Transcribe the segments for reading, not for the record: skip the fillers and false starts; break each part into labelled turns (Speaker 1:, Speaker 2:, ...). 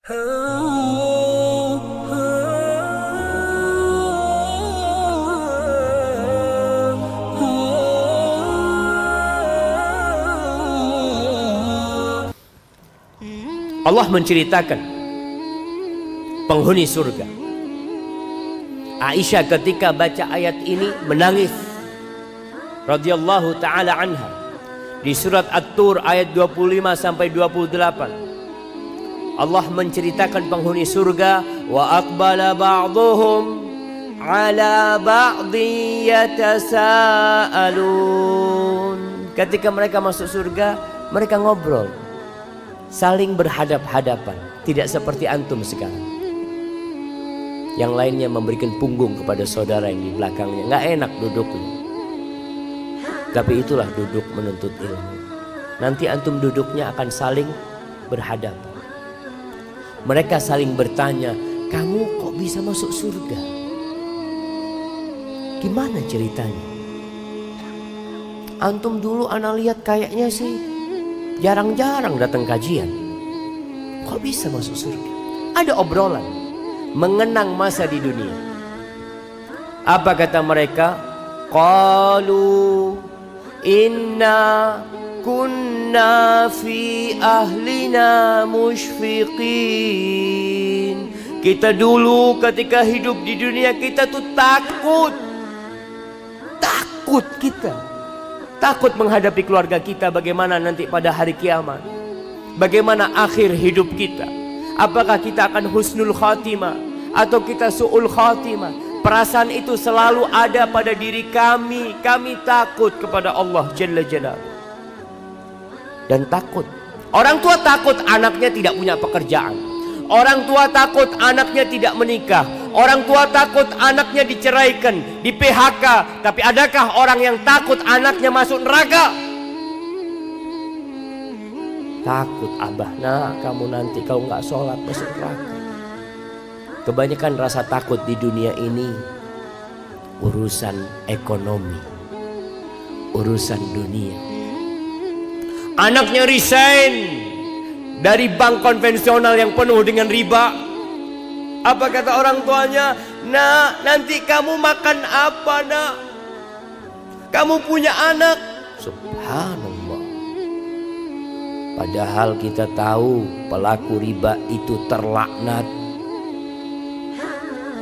Speaker 1: Allah menceritakan penghuni surga. Aisyah ketika baca ayat ini menangis radhiyallahu taala anha. Di surat At-Tur ayat 25 sampai 28 Allah menceritakan penghuni surga, wa aqbala ba'dhum ala ba'dhi yatasaalun. Ketika mereka masuk surga, mereka ngobrol, saling berhadap-hadapan, tidak seperti antum sekarang. Yang lainnya memberikan punggung kepada saudara yang di belakangnya, nggak enak duduknya. Tapi itulah duduk menuntut ilmu. Nanti antum duduknya akan saling berhadapan. Mereka saling bertanya, kamu kok bisa masuk surga? Gimana ceritanya? Antum dulu ana lihat kayaknya sih jarang-jarang datang kajian. Kok bisa masuk surga? Ada obrolan mengenang masa di dunia. Apa kata mereka? Qalu inna kunna fi ahlina musyfiqin. Kita dulu ketika hidup di dunia kita tuh takut kita. Takut menghadapi keluarga kita, bagaimana nanti pada hari kiamat. Bagaimana akhir hidup kita. Apakah kita akan husnul khatimah atau kita su'ul khatimah. Perasaan itu selalu ada pada diri kami. Kami takut kepada Allah Jalla Jalaluhu. Dan takut. Orang tua takut anaknya tidak punya pekerjaan. Orang tua takut anaknya tidak menikah. Orang tua takut anaknya diceraikan, di PHK. Tapi adakah orang yang takut anaknya masuk neraka? Takut abah, nah kamu nanti kalau nggak sholat masuk neraka. Kebanyakan rasa takut di dunia ini urusan ekonomi, urusan dunia. Anaknya resign dari bank konvensional yang penuh dengan riba. Apa kata orang tuanya? Nak, nanti kamu makan apa nak? Kamu punya anak. Subhanallah. Padahal kita tahu pelaku riba itu terlaknat.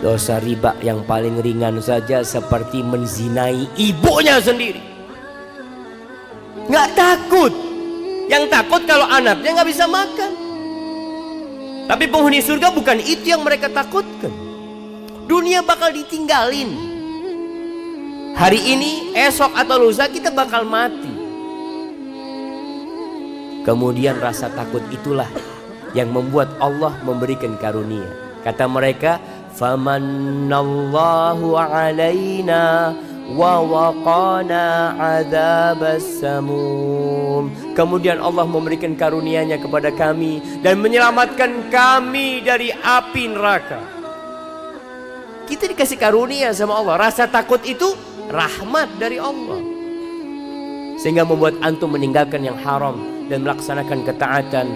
Speaker 1: Dosa riba yang paling ringan saja seperti menzinai ibunya sendiri. Nggak takut. Yang takut kalau anaknya nggak bisa makan. Tapi penghuni surga bukan itu yang mereka takutkan. Dunia bakal ditinggalin. Hari ini, esok atau lusa kita bakal mati. Kemudian rasa takut itulah yang membuat Allah memberikan karunia. Kata mereka, "Famannallahu 'alaina wa waqana 'adzabas samum." Kemudian Allah memberikan karunia-Nya kepada kami dan menyelamatkan kami dari api neraka. Kita dikasih karunia sama Allah. Rasa takut itu rahmat dari Allah. Sehingga membuat antum meninggalkan yang haram dan melaksanakan ketaatan.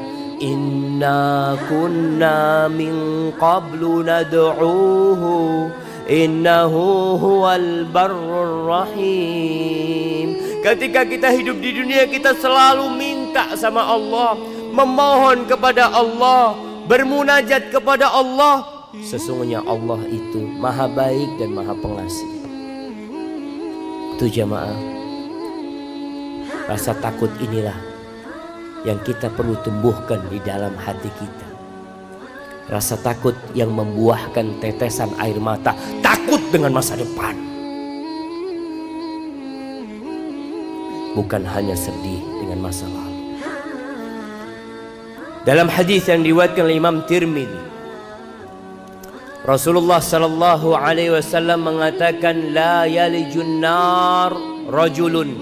Speaker 1: Inna kunna min qablu nad'uuhu innahu huwal barrur rahim. Ketika kita hidup di dunia, kita selalu minta sama Allah, memohon kepada Allah, bermunajat kepada Allah. Sesungguhnya Allah itu maha baik dan maha pengasih. Itu jamaah, rasa takut inilah yang kita perlu tumbuhkan di dalam hati kita. Rasa takut yang membuahkan tetesan air mata. Takut dengan masa depan. Bukan hanya sedih dengan masa lalu. Dalam hadis yang diriwayatkan oleh Imam Tirmidzi, Rasulullah sallallahu alaihi wasallam mengatakan, la yalijun nar rajulun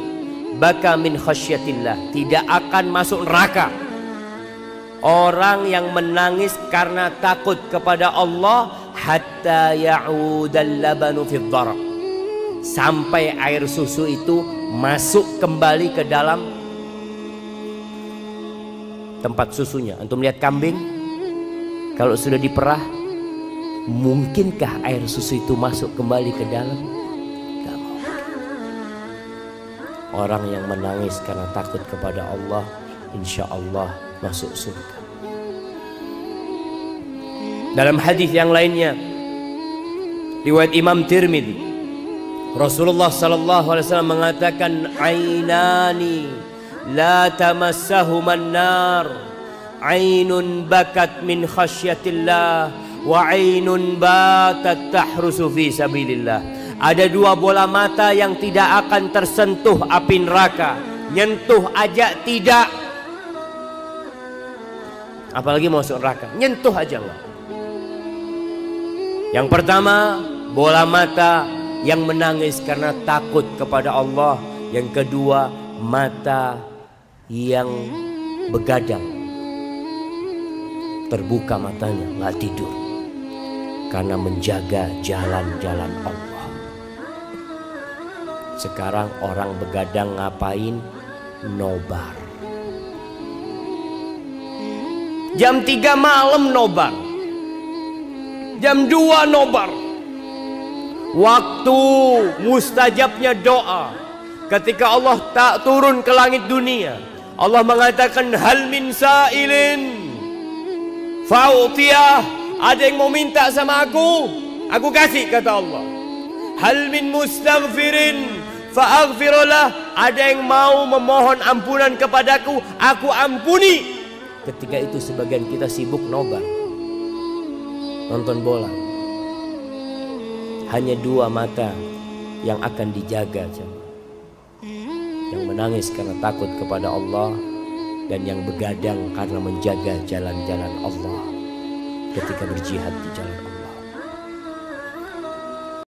Speaker 1: baka min khasyatillah. Tidak akan masuk neraka orang yang menangis karena takut kepada Allah hatta ya'udal labanu fid dhara. Sampai air susu itu masuk kembali ke dalam tempat susunya. Antum lihat kambing Kalau sudah diperah, mungkinkah air susu itu masuk kembali ke dalam? Gak mungkin. Orang yang menangis karena takut kepada Allah, insya Allah masuk surga. Dalam hadis yang lainnya, riwayat Imam Tirmidzi, Rasulullah sallallahu alaihi wasallam mengatakan, ainani la tamassahuman nar, ainun bakat min khasyatillah wa ainun batat tahrusu fi sabilillah. Ada dua bola mata yang tidak akan tersentuh api neraka, nyentuh aja tidak, apalagi masuk neraka, nyentuh aja enggak. Yang pertama, bola mata yang menangis karena takut kepada Allah. Yang kedua, mata yang begadang, terbuka matanya, nggak tidur karena menjaga jalan-jalan Allah. Sekarang orang begadang ngapain? Nobar. Jam 3 malam nobar, jam 2 nobar. Waktu mustajabnya doa, ketika Allah tak turun ke langit dunia, Allah mengatakan, hal min sa'ilin fa'utiyah. Ada yang mau minta sama aku kasih, kata Allah. Hal min mustaghfirin fa'aghfirullah. Ada yang mau memohon ampunan kepadaku, aku ampuni. Ketika itu sebagian kita sibuk nobar, nonton bola. Hanya dua mata yang akan dijaga, yang menangis karena takut kepada Allah, dan yang begadang karena menjaga jalan-jalan Allah ketika berjihad di jalan Allah.